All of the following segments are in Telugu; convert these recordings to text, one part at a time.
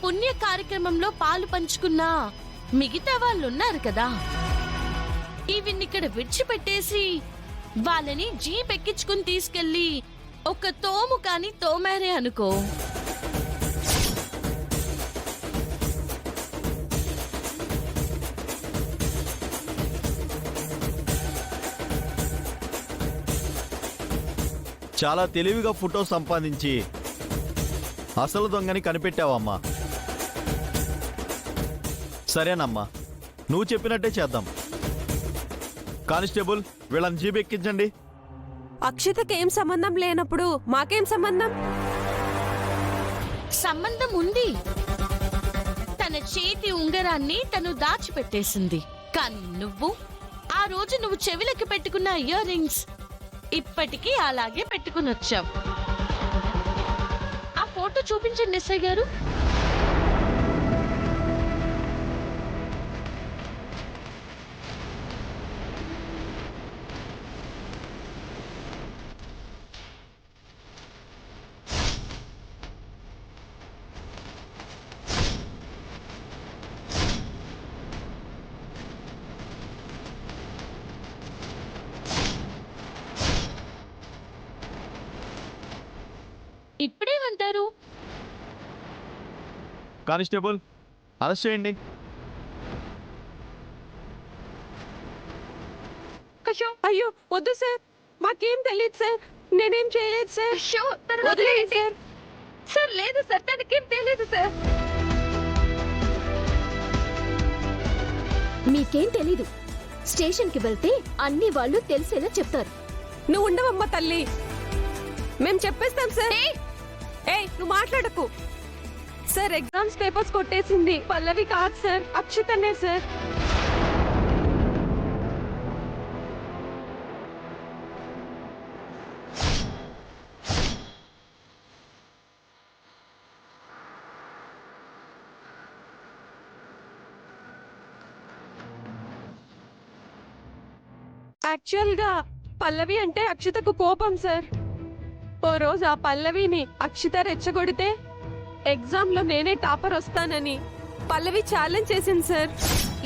పుణ్య కార్యక్రమంలో పాలు పంచుకున్న మిగతా వాళ్ళున్నారు కదా, ఇవిన్నిక్కడ విడిచిపెట్టేసి వాళ్ళని జీప్ ఎక్కించుకుని తీసుకెళ్లి ఒక తోము కాని తోమారే అనుకో, చాలా తెలివిగా ఫోటో సంపాదించి అసలు దొంగని కనిపెట్టావమ్మా. సరేనమ్మా, నువ్వు చెప్పినట్టే చేద్దాం. కానిస్టేబుల్, వీళ్ళని జీప్ ఎక్కించండి. అక్షతకేం సంబంధం లేనప్పుడు మాకేం సంబంధం? సంబంధం ఉంది. తన చేతి ఉంగరాన్ని తను దాచిపెట్టేసింది. కానీ నువ్వు ఆ రోజు నువ్వు చెవిలకి పెట్టుకున్న ఇయర్ రింగ్స్ ఇప్పటికీ అలాగే పెట్టుకుని వచ్చావు. ఆ ఫోటో చూపించండి ఎస్ఐ గారు. ఇప్పుడేమంటారు? కానిస్టేబుల్, అరెస్ట్ చేయండి. అయ్యో వద్దు సార్, మాకేం తెలియదు సార్, నేనేం చేయలేదు సార్. వదిలేయండి సార్. సార్ లేదు సార్, తనకేం తెలియదు సార్. మీకేం తెలీదు. స్టేషన్ కి వెళ్తే అన్ని వాళ్ళు తెలిసేలా చెప్తారు. నువ్వు ఉండవమ్మా తల్లి, మేము చెప్పేస్తాం సార్. ఏయ్ నువ్వు మాట్లాడకు సార్. ఎగ్జామ్స్ పేపర్స్ కొట్టేసింది పల్లవి కాదు సార్, అక్షితనే సార్. యాక్చువల్ గా పల్లవి అంటే అక్షితకు కోపం సార్. ఓ రోజు ఆ పల్లవిని అక్షిత రెచ్చగొడితే ఎగ్జామ్ లో నేనే టాపర్ వస్తానని పల్లవి ఛాలెంజ్ చేసింది సార్.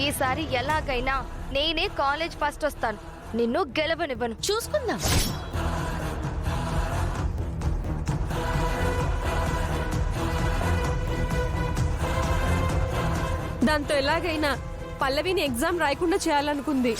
ఈసారి ఎలాగైనా నేనే కాలేజ్ ఫస్ట్ వస్తాను, నిన్ను గెలవనివ్వను. చూసుకుందాం. దాంతో ఎలాగైనా పల్లవిని ఎగ్జామ్ రాయకుండా చేయాలనుకుంది.